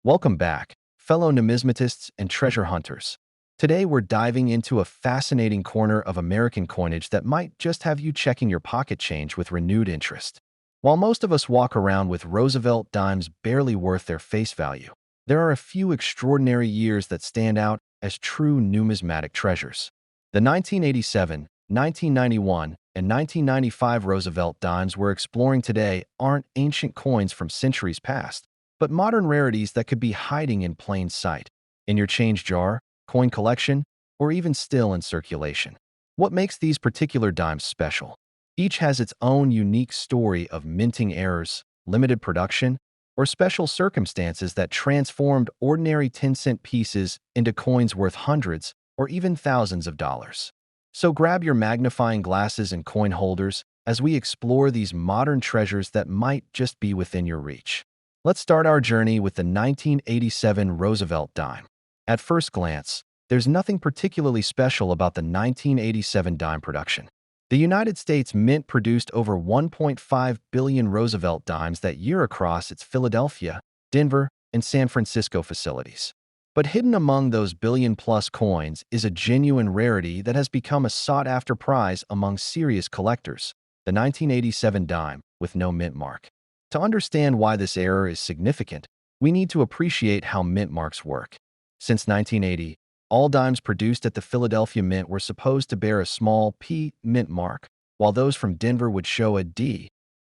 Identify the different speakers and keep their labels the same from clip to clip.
Speaker 1: Welcome back, fellow numismatists and treasure hunters. Today we're diving into a fascinating corner of American coinage that might just have you checking your pocket change with renewed interest. While most of us walk around with Roosevelt dimes barely worth their face value, there are a few extraordinary years that stand out as true numismatic treasures. The 1987, 1991, and 1995 Roosevelt dimes we're exploring today aren't ancient coins from centuries past, but modern rarities that could be hiding in plain sight, in your change jar, coin collection, or even still in circulation. What makes these particular dimes special? Each has its own unique story of minting errors, limited production, or special circumstances that transformed ordinary 10-cent pieces into coins worth hundreds or even thousands of dollars. So grab your magnifying glasses and coin holders as we explore these modern treasures that might just be within your reach. Let's start our journey with the 1987 Roosevelt dime. At first glance, there's nothing particularly special about the 1987 dime production. The United States Mint produced over 1.5 billion Roosevelt dimes that year across its Philadelphia, Denver, and San Francisco facilities. But hidden among those billion-plus coins is a genuine rarity that has become a sought-after prize among serious collectors, the 1987 dime with no mint mark. To understand why this error is significant, we need to appreciate how mint marks work. Since 1980, all dimes produced at the Philadelphia Mint were supposed to bear a small P mint mark, while those from Denver would show a D,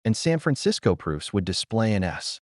Speaker 1: and San Francisco proofs would display an S.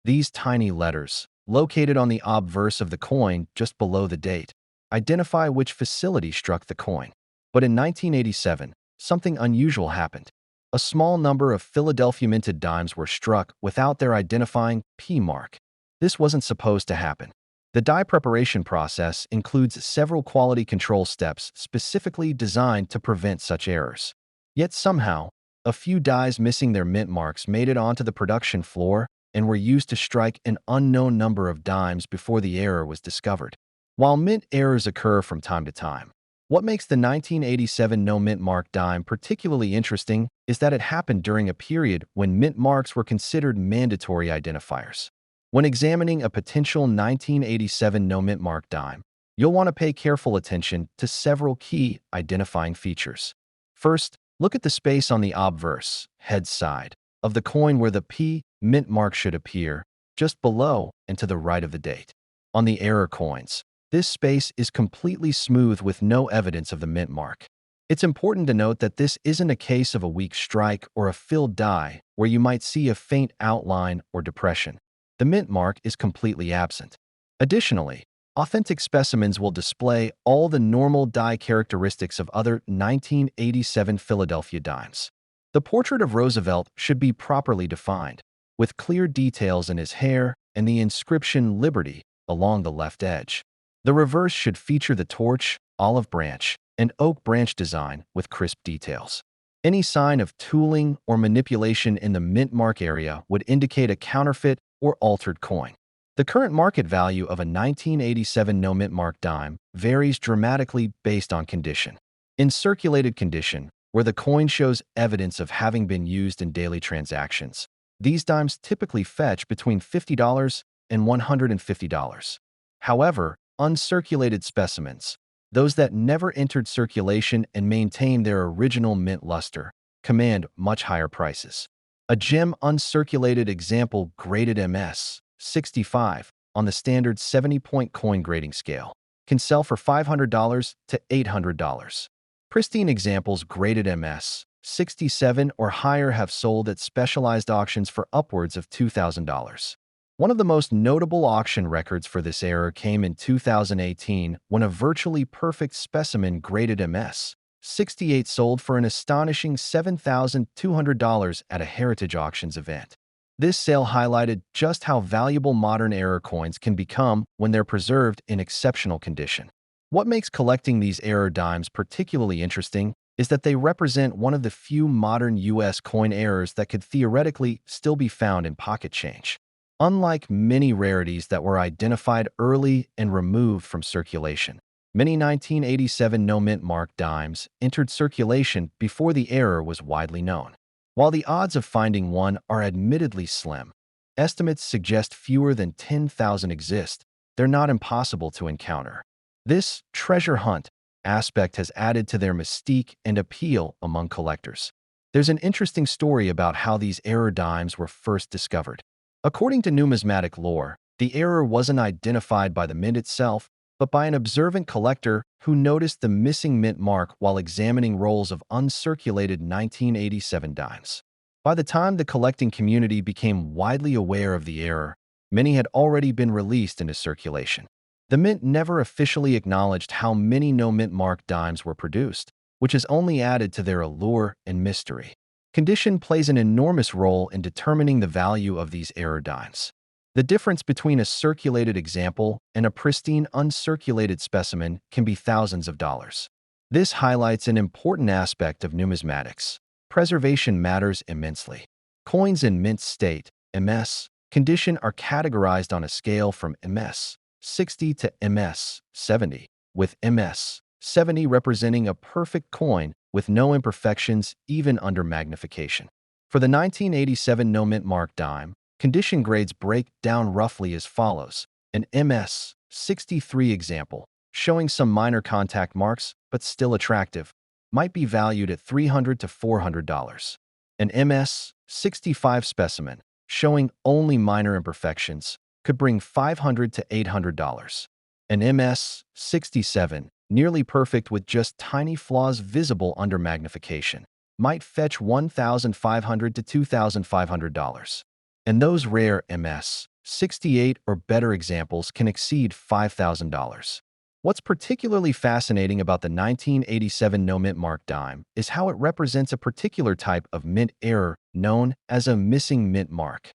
Speaker 1: These tiny letters, located on the obverse of the coin just below the date, identify which facility struck the coin. But in 1987, something unusual happened. A small number of Philadelphia minted dimes were struck without their identifying P mark. This wasn't supposed to happen. The die preparation process includes several quality control steps specifically designed to prevent such errors. Yet somehow, a few dies missing their mint marks made it onto the production floor and were used to strike an unknown number of dimes before the error was discovered. While mint errors occur from time to time, what makes the 1987 no mint mark dime particularly interesting is that it happened during a period when mint marks were considered mandatory identifiers. When examining a potential 1987 no mint mark dime, you'll want to pay careful attention to several key identifying features. First, look at the space on the obverse, head side, of the coin where the P mint mark should appear, just below and to the right of the date. On the error coins, this space is completely smooth with no evidence of the mint mark. It's important to note that this isn't a case of a weak strike or a filled die where you might see a faint outline or depression. The mint mark is completely absent. Additionally, authentic specimens will display all the normal die characteristics of other 1987 Philadelphia dimes. The portrait of Roosevelt should be properly defined, with clear details in his hair and the inscription Liberty along the left edge. The reverse should feature the torch, olive branch, and oak branch design with crisp details. Any sign of tooling or manipulation in the mint mark area would indicate a counterfeit or altered coin. The current market value of a 1987 no mint mark dime varies dramatically based on condition. In circulated condition, where the coin shows evidence of having been used in daily transactions, these dimes typically fetch between $50 and $150. However, uncirculated specimens, those that never entered circulation and maintain their original mint luster, command much higher prices. A gem uncirculated example graded MS 65 on the standard 70-point coin grading scale can sell for $500 to $800. Pristine examples graded MS 67 or higher have sold at specialized auctions for upwards of $2,000. One of the most notable auction records for this error came in 2018 when a virtually perfect specimen graded MS 68 sold for an astonishing $7,200 at a Heritage Auctions event. This sale highlighted just how valuable modern error coins can become when they're preserved in exceptional condition. What makes collecting these error dimes particularly interesting is that they represent one of the few modern U.S. coin errors that could theoretically still be found in pocket change. Unlike many rarities that were identified early and removed from circulation, many 1987 no mint mark dimes entered circulation before the error was widely known. While the odds of finding one are admittedly slim, estimates suggest fewer than 10,000 exist. They're not impossible to encounter. This treasure hunt aspect has added to their mystique and appeal among collectors. There's an interesting story about how these error dimes were first discovered. According to numismatic lore, the error wasn't identified by the mint itself, but by an observant collector who noticed the missing mint mark while examining rolls of uncirculated 1987 dimes. By the time the collecting community became widely aware of the error, many had already been released into circulation. The mint never officially acknowledged how many no-mint mark dimes were produced, which has only added to their allure and mystery. Condition plays an enormous role in determining the value of these error dimes. The difference between a circulated example and a pristine uncirculated specimen can be thousands of dollars. This highlights an important aspect of numismatics. Preservation matters immensely. Coins in mint state, MS, condition are categorized on a scale from MS 60 to MS 70, with MS 70 representing a perfect coin with no imperfections even under magnification. For the 1987 no-mint mark dime, condition grades break down roughly as follows. An MS 63 example, showing some minor contact marks but still attractive, might be valued at $300 to $400. An MS 65 specimen, showing only minor imperfections, could bring $500 to $800. An MS 67, nearly perfect with just tiny flaws visible under magnification, might fetch $1,500 to $2,500. And those rare MS 68 or better examples can exceed $5,000. What's particularly fascinating about the 1987 no-mint mark dime is how it represents a particular type of mint error known as a missing mint mark.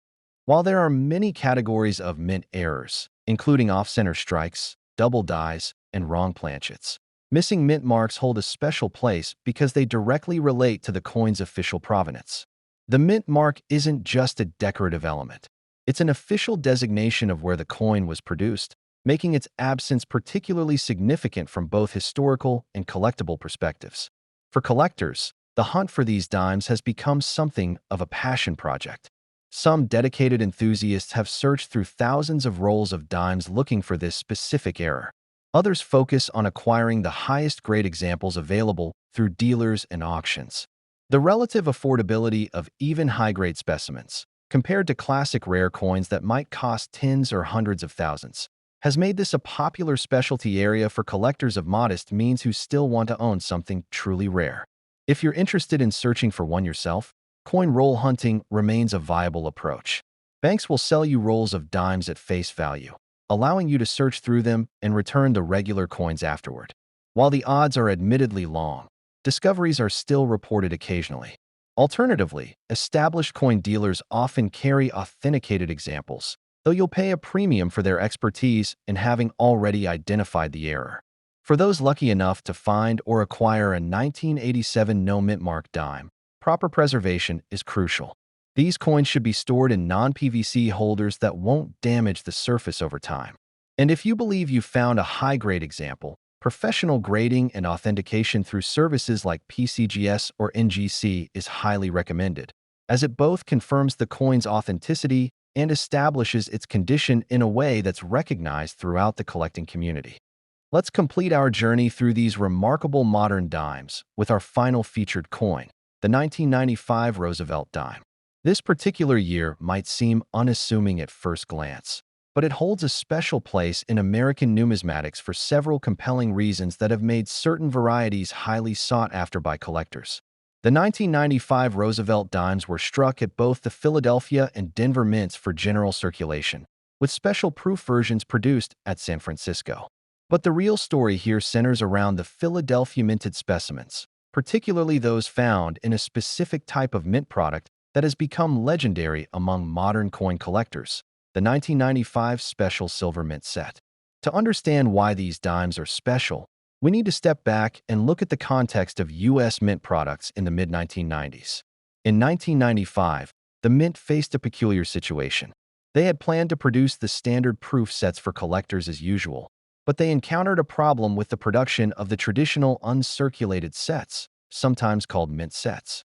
Speaker 1: While there are many categories of mint errors, including off-center strikes, double dies, and wrong planchets, missing mint marks hold a special place because they directly relate to the coin's official provenance. The mint mark isn't just a decorative element. It's an official designation of where the coin was produced, making its absence particularly significant from both historical and collectible perspectives. For collectors, the hunt for these dimes has become something of a passion project. Some dedicated enthusiasts have searched through thousands of rolls of dimes looking for this specific error. Others focus on acquiring the highest-grade examples available through dealers and auctions. The relative affordability of even high-grade specimens, compared to classic rare coins that might cost tens or hundreds of thousands, has made this a popular specialty area for collectors of modest means who still want to own something truly rare. If you're interested in searching for one yourself, coin roll hunting remains a viable approach. Banks will sell you rolls of dimes at face value, allowing you to search through them and return the regular coins afterward. While the odds are admittedly long, discoveries are still reported occasionally. Alternatively, established coin dealers often carry authenticated examples, though you'll pay a premium for their expertise in having already identified the error. For those lucky enough to find or acquire a 1987 no-mint mark dime, proper preservation is crucial. These coins should be stored in non-PVC holders that won't damage the surface over time. And if you believe you've found a high-grade example, professional grading and authentication through services like PCGS or NGC is highly recommended, as it both confirms the coin's authenticity and establishes its condition in a way that's recognized throughout the collecting community. Let's complete our journey through these remarkable modern dimes with our final featured coin, the 1995 Roosevelt dime. This particular year might seem unassuming at first glance, but it holds a special place in American numismatics for several compelling reasons that have made certain varieties highly sought after by collectors. The 1995 Roosevelt dimes were struck at both the Philadelphia and Denver mints for general circulation, with special proof versions produced at San Francisco. But the real story here centers around the Philadelphia minted specimens, particularly those found in a specific type of mint product that has become legendary among modern coin collectors, the 1995 Special Silver Mint Set. To understand why these dimes are special, we need to step back and look at the context of U.S. mint products in the mid-1990s. In 1995, the mint faced a peculiar situation. They had planned to produce the standard proof sets for collectors as usual, but they encountered a problem with the production of the traditional uncirculated sets, sometimes called mint sets.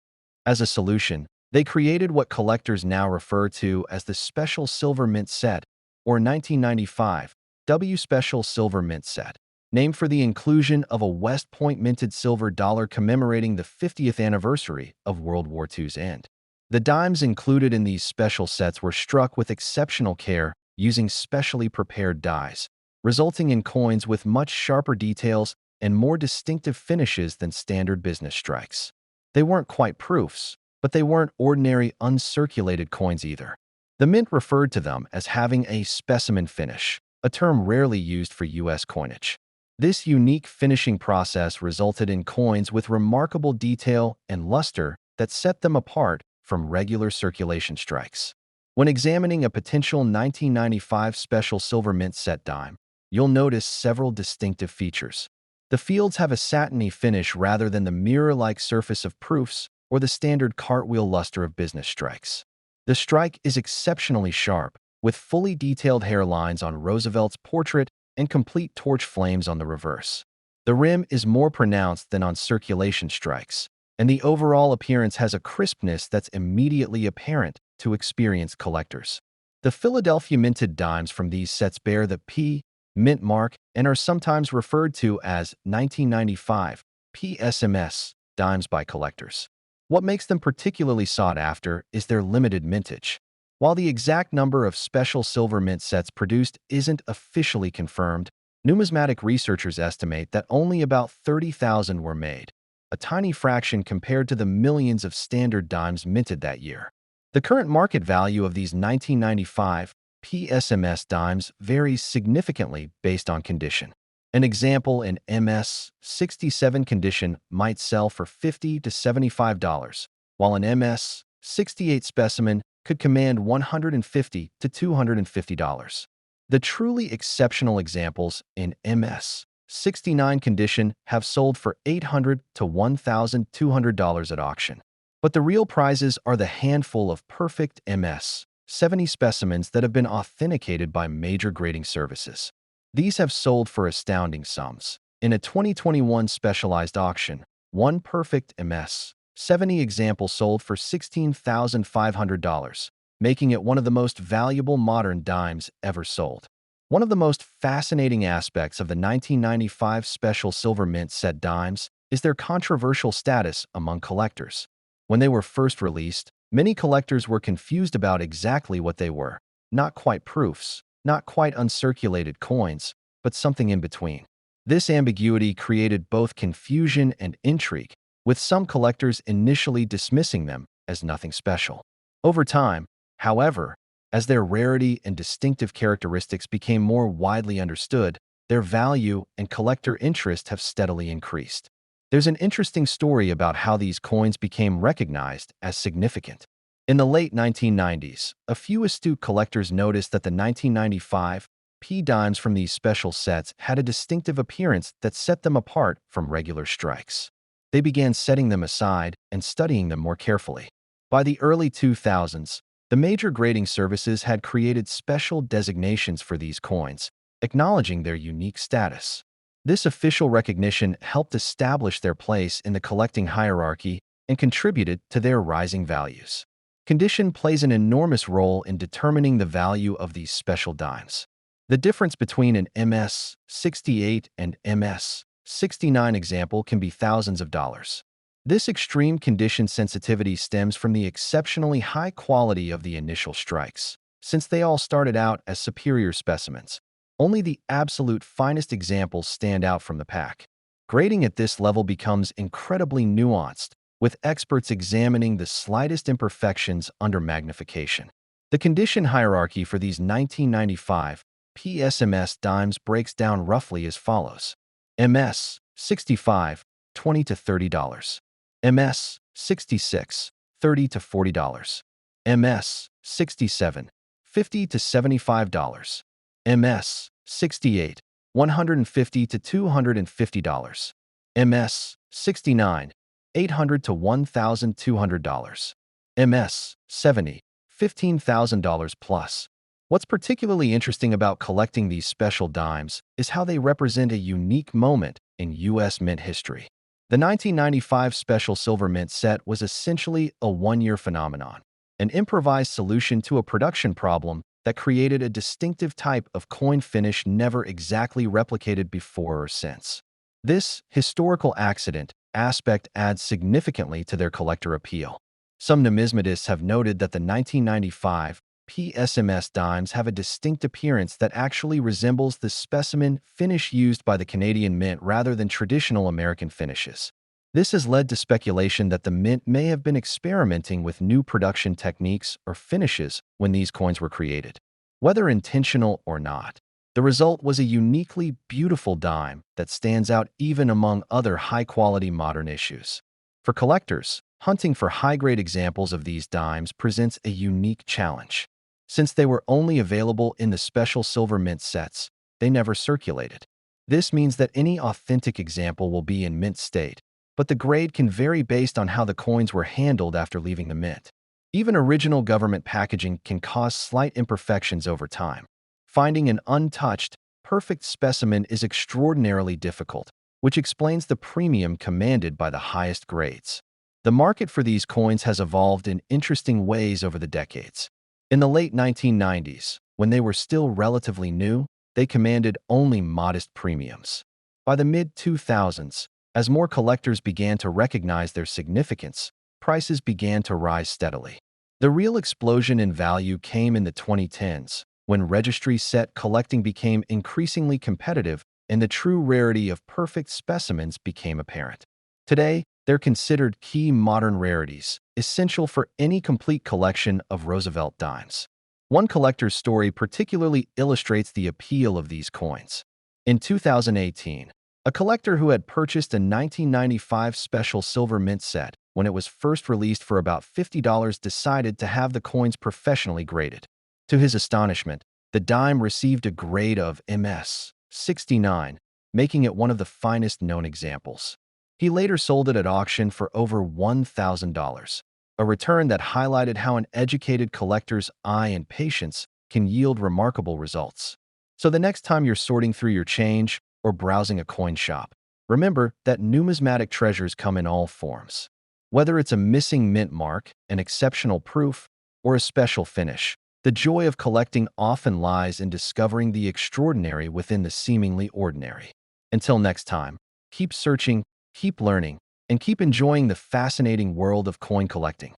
Speaker 1: As a solution, They created what collectors now refer to as the Special Silver Mint Set, or 1995 W Special Silver Mint Set, named for the inclusion of a West Point minted silver dollar commemorating the 50th anniversary of World War II's end. The dimes included in these special sets were struck with exceptional care using specially prepared dies, resulting in coins with much sharper details and more distinctive finishes than standard business strikes. They weren't quite proofs, but they weren't ordinary uncirculated coins either. The mint referred to them as having a specimen finish, a term rarely used for U.S. coinage. This unique finishing process resulted in coins with remarkable detail and luster that set them apart from regular circulation strikes. When examining a potential 1995 special silver mint set dime, you'll notice several distinctive features. The fields have a satiny finish rather than the mirror-like surface of proofs or the standard cartwheel luster of business strikes. The strike is exceptionally sharp, with fully detailed hairlines on Roosevelt's portrait and complete torch flames on the reverse. The rim is more pronounced than on circulation strikes, and the overall appearance has a crispness that's immediately apparent to experienced collectors. The Philadelphia minted dimes from these sets bear the P mint mark and are sometimes referred to as 1995 PSMS dimes by collectors. What makes them particularly sought after is their limited mintage. While the exact number of special silver mint sets produced isn't officially confirmed, numismatic researchers estimate that only about 30,000 were made, a tiny fraction compared to the millions of standard dimes minted that year. The current market value of these 1995 PSMS dimes varies significantly based on condition. An example in MS-67 condition might sell for $50 to $75, while an MS-68 specimen could command $150 to $250. The truly exceptional examples in MS-69 condition have sold for $800 to $1,200 at auction. But the real prizes are the handful of perfect MS-70 specimens that have been authenticated by major grading services. These have sold for astounding sums. In a 2021 specialized auction, one perfect MS-70 example sold for $16,500, making it one of the most valuable modern dimes ever sold. One of the most fascinating aspects of the 1995 special silver mint set dimes is their controversial status among collectors. When they were first released, many collectors were confused about exactly what they were. Not quite proofs, not quite uncirculated coins, but something in between. This ambiguity created both confusion and intrigue, with some collectors initially dismissing them as nothing special. Over time, however, as their rarity and distinctive characteristics became more widely understood, their value and collector interest have steadily increased. There's an interesting story about how these coins became recognized as significant. In the late 1990s, a few astute collectors noticed that the 1995 P dimes from these special sets had a distinctive appearance that set them apart from regular strikes. They began setting them aside and studying them more carefully. By the early 2000s, the major grading services had created special designations for these coins, acknowledging their unique status. This official recognition helped establish their place in the collecting hierarchy and contributed to their rising values. Condition plays an enormous role in determining the value of these special dimes. The difference between an MS-68 and MS-69 example can be thousands of dollars. This extreme condition sensitivity stems from the exceptionally high quality of the initial strikes, since they all started out as superior specimens. Only the absolute finest examples stand out from the pack. Grading at this level becomes incredibly nuanced, with experts examining the slightest imperfections under magnification. The condition hierarchy for these 1995 PSMS dimes breaks down roughly as follows. MS-65, $20 to $30. MS-66, $30 to $40. MS-67, $50 to $75. MS-68, $150 to $250. MS-69, $800 to $1,200. MS-70, $15,000 plus. What's particularly interesting about collecting these special dimes is how they represent a unique moment in U.S. mint history. The 1995 Special Silver Mint set was essentially a one-year phenomenon, an improvised solution to a production problem that created a distinctive type of coin finish never exactly replicated before or since. This historical aspect adds significantly to their collector appeal. Some numismatists have noted that the 1995 PSMS dimes have a distinct appearance that actually resembles the specimen finish used by the Canadian Mint rather than traditional American finishes. This has led to speculation that the Mint may have been experimenting with new production techniques or finishes when these coins were created. Whether intentional or not, the result was a uniquely beautiful dime that stands out even among other high-quality modern issues. For collectors, hunting for high-grade examples of these dimes presents a unique challenge. Since they were only available in the special silver mint sets, they never circulated. This means that any authentic example will be in mint state, but the grade can vary based on how the coins were handled after leaving the mint. Even original government packaging can cause slight imperfections over time. Finding an untouched, perfect specimen is extraordinarily difficult, which explains the premium commanded by the highest grades. The market for these coins has evolved in interesting ways over the decades. In the late 1990s, when they were still relatively new, they commanded only modest premiums. By the mid-2000s, as more collectors began to recognize their significance, prices began to rise steadily. The real explosion in value came in the 2010s, when registry set collecting became increasingly competitive and the true rarity of perfect specimens became apparent. Today, they're considered key modern rarities, essential for any complete collection of Roosevelt dimes. One collector's story particularly illustrates the appeal of these coins. In 2018, a collector who had purchased a 1995 special silver mint set when it was first released for about $50 decided to have the coins professionally graded. To his astonishment, the dime received a grade of MS 69, making it one of the finest known examples. He later sold it at auction for over $1,000, a return that highlighted how an educated collector's eye and patience can yield remarkable results. So the next time you're sorting through your change or browsing a coin shop, remember that numismatic treasures come in all forms. Whether it's a missing mint mark, an exceptional proof, or a special finish, the joy of collecting often lies in discovering the extraordinary within the seemingly ordinary. Until next time, keep searching, keep learning, and keep enjoying the fascinating world of coin collecting.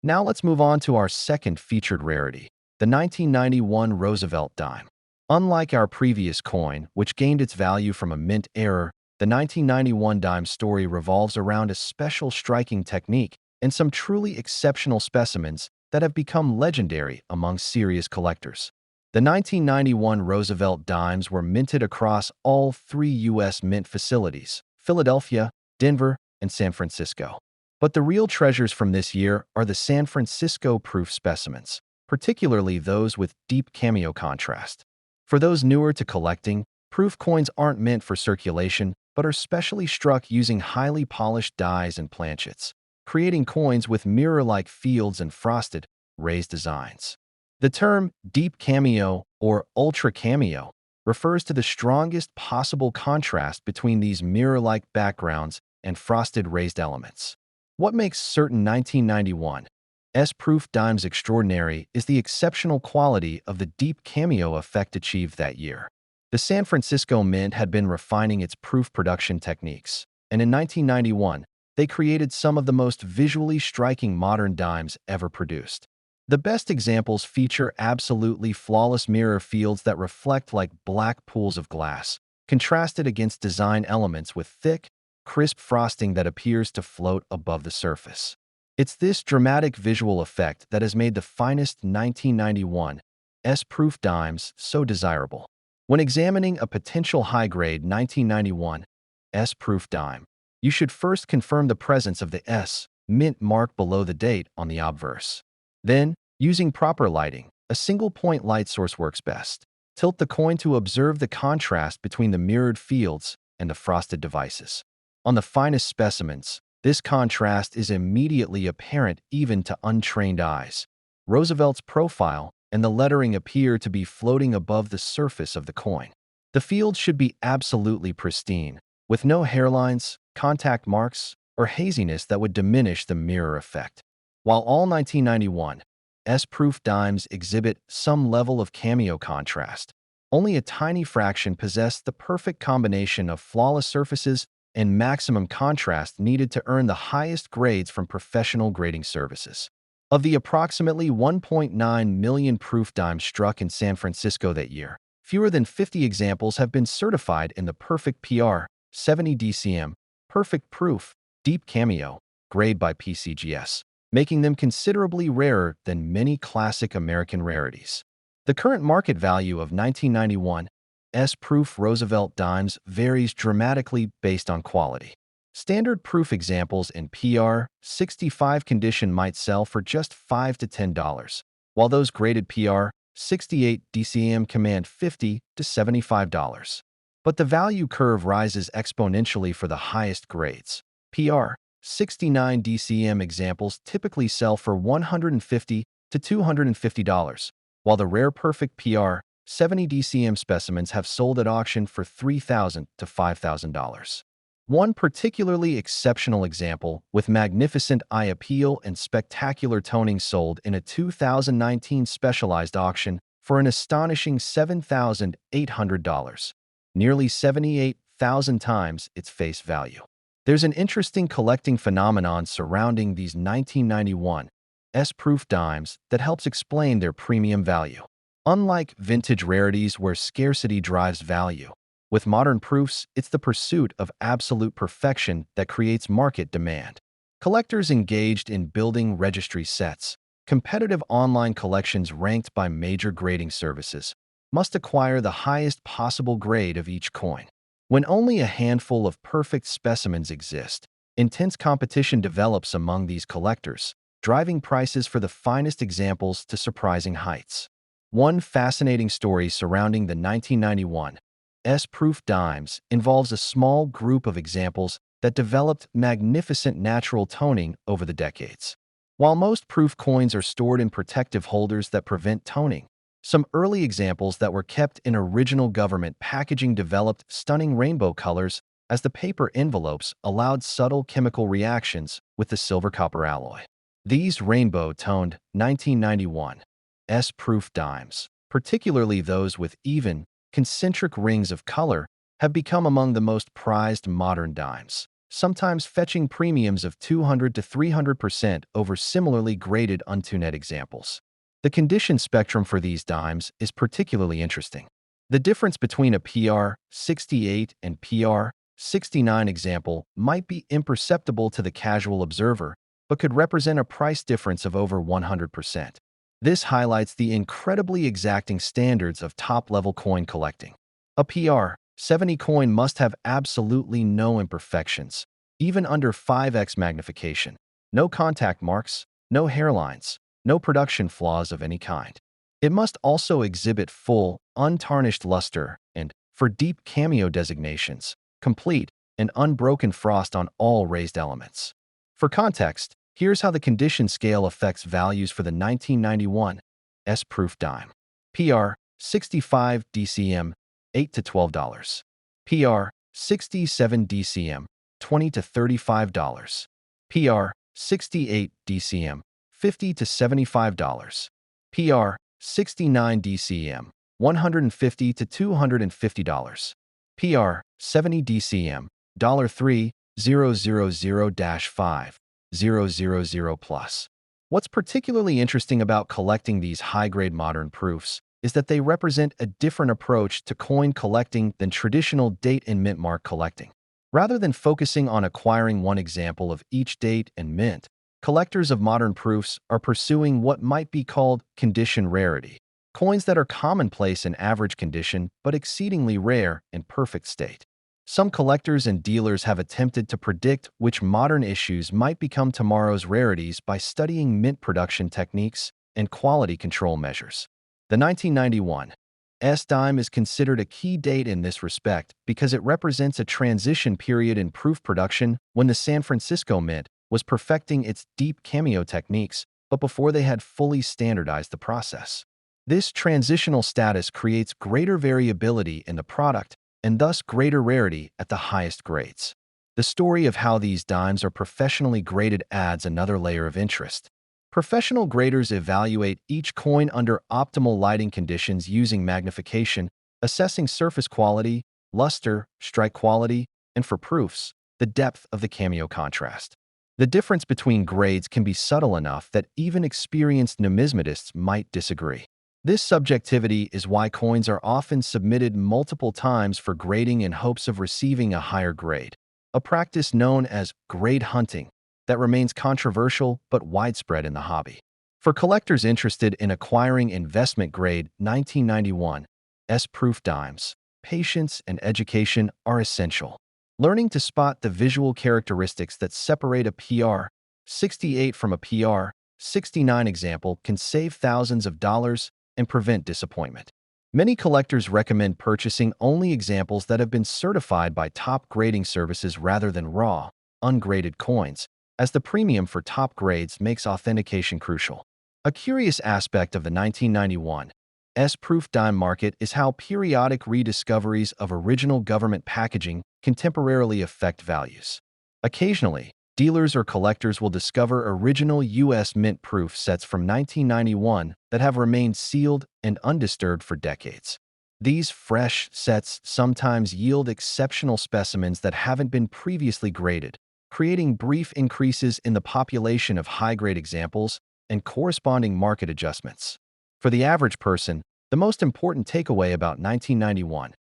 Speaker 1: Now let's move on to our second featured rarity, the 1991 Roosevelt dime. Unlike our previous coin, which gained its value from a mint error, the 1991 dime story revolves around a special striking technique and some truly exceptional specimens that have become legendary among serious collectors. The 1991 Roosevelt dimes were minted across all three U.S. mint facilities: Philadelphia, Denver, and San Francisco. But the real treasures from this year are the San Francisco proof specimens, particularly those with deep cameo contrast. For those newer to collecting, proof coins aren't meant for circulation, but are specially struck using highly polished dies and planchets, creating coins with mirror-like fields and frosted, raised designs. The term deep cameo or ultra cameo refers to the strongest possible contrast between these mirror-like backgrounds and frosted raised elements. What makes certain 1991 S-proof dimes extraordinary is the exceptional quality of the deep cameo effect achieved that year. The San Francisco Mint had been refining its proof production techniques, and in 1991, they created some of the most visually striking modern dimes ever produced. The best examples feature absolutely flawless mirror fields that reflect like black pools of glass, contrasted against design elements with thick, crisp frosting that appears to float above the surface. It's this dramatic visual effect that has made the finest 1991 S-proof dimes so desirable. When examining a potential high-grade 1991 S-proof dime, you should first confirm the presence of the S mint mark below the date on the obverse. Then, using proper lighting, a single-point light source works best. Tilt the coin to observe the contrast between the mirrored fields and the frosted devices. On the finest specimens, this contrast is immediately apparent even to untrained eyes. Roosevelt's profile and the lettering appear to be floating above the surface of the coin. The fields should be absolutely pristine, with no hairlines, contact marks, or haziness that would diminish the mirror effect. While all 1991 S-proof dimes exhibit some level of cameo contrast, only a tiny fraction possess the perfect combination of flawless surfaces and maximum contrast needed to earn the highest grades from professional grading services. Of the approximately 1.9 million proof dimes struck in San Francisco that year, fewer than 50 examples have been certified in the perfect PR 70 DCM, perfect proof, deep cameo, grade by PCGS, making them considerably rarer than many classic American rarities. The current market value of 1991 S-proof Roosevelt dimes varies dramatically based on quality. Standard proof examples in PR 65 condition might sell for just $5 to $10, while those graded PR 68 DCM command $50 to $75. But the value curve rises exponentially for the highest grades. PR 69 DCM examples typically sell for $150 to $250, while the rare perfect PR 70 DCM specimens have sold at auction for $3,000 to $5,000. One particularly exceptional example with magnificent eye appeal and spectacular toning sold in a 2019 specialized auction for an astonishing $7,800, nearly 78,000 times its face value. There's an interesting collecting phenomenon surrounding these 1991 S-proof dimes that helps explain their premium value. Unlike vintage rarities where scarcity drives value, with modern proofs, it's the pursuit of absolute perfection that creates market demand. Collectors engaged in building registry sets, competitive online collections ranked by major grading services, must acquire the highest possible grade of each coin. When only a handful of perfect specimens exist, intense competition develops among these collectors, driving prices for the finest examples to surprising heights. One fascinating story surrounding the 1991 S-proof dimes involves a small group of examples that developed magnificent natural toning over the decades. While most proof coins are stored in protective holders that prevent toning, some early examples that were kept in original government packaging developed stunning rainbow colors as the paper envelopes allowed subtle chemical reactions with the silver-copper alloy. These rainbow-toned 1991 S-proof dimes, particularly those with even, concentric rings of color, have become among the most prized modern dimes, sometimes fetching premiums of 200 to 300% over similarly graded untuned examples. The condition spectrum for these dimes is particularly interesting. The difference between a PR 68 and PR 69 example might be imperceptible to the casual observer, but could represent a price difference of over 100%. This highlights the incredibly exacting standards of top-level coin collecting. A PR 70 coin must have absolutely no imperfections, even under 5x magnification, no contact marks, no hairlines, no production flaws of any kind. It must also exhibit full, untarnished luster and, for deep cameo designations, complete and unbroken frost on all raised elements. For context, here's how the condition scale affects values for the 1991 S-proof dime. PR 65 DCM, $8 to $12. PR 67 DCM, $20 to $35. PR 68 DCM, $50 to $75. PR 69 DCM, $150 to $250. PR 70 DCM, $3,000-5,000 plus. What's particularly interesting about collecting these high-grade modern proofs is that they represent a different approach to coin collecting than traditional date and mint mark collecting. Rather than focusing on acquiring one example of each date and mint, collectors of modern proofs are pursuing what might be called condition rarity, coins that are commonplace in average condition but exceedingly rare in perfect state. Some collectors and dealers have attempted to predict which modern issues might become tomorrow's rarities by studying mint production techniques and quality control measures. The 1991 S-dime is considered a key date in this respect because it represents a transition period in proof production when the San Francisco Mint was perfecting its deep cameo techniques, but before they had fully standardized the process. This transitional status creates greater variability in the product and thus greater rarity at the highest grades. The story of how these dimes are professionally graded adds another layer of interest. Professional graders evaluate each coin under optimal lighting conditions using magnification, assessing surface quality, luster, strike quality, and for proofs, the depth of the cameo contrast. The difference between grades can be subtle enough that even experienced numismatists might disagree. This subjectivity is why coins are often submitted multiple times for grading in hopes of receiving a higher grade, a practice known as grade hunting that remains controversial but widespread in the hobby. For collectors interested in acquiring investment-grade 1991 S-proof dimes, patience and education are essential. Learning to spot the visual characteristics that separate a PR 68 from a PR 69 example can save thousands of dollars and prevent disappointment. Many collectors recommend purchasing only examples that have been certified by top grading services rather than raw, ungraded coins, as the premium for top grades makes authentication crucial. A curious aspect of the 1991 S-proof dime market is how periodic rediscoveries of original government packaging can temporarily affect values. Occasionally, dealers or collectors will discover original U.S. mint proof sets from 1991 that have remained sealed and undisturbed for decades. These fresh sets sometimes yield exceptional specimens that haven't been previously graded, creating brief increases in the population of high-grade examples and corresponding market adjustments. For the average person, the most important takeaway about 1991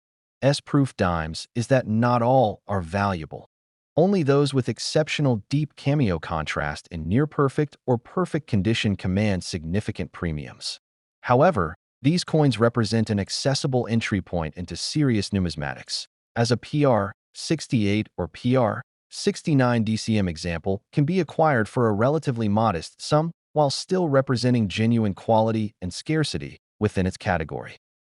Speaker 1: S-proof dimes is that not all are valuable. Only those with exceptional deep cameo contrast in near-perfect or perfect condition command significant premiums. However, these coins represent an accessible entry point into serious numismatics, as a PR 68 or PR 69 DCM example can be acquired for a relatively modest sum while still representing genuine quality and scarcity within its category.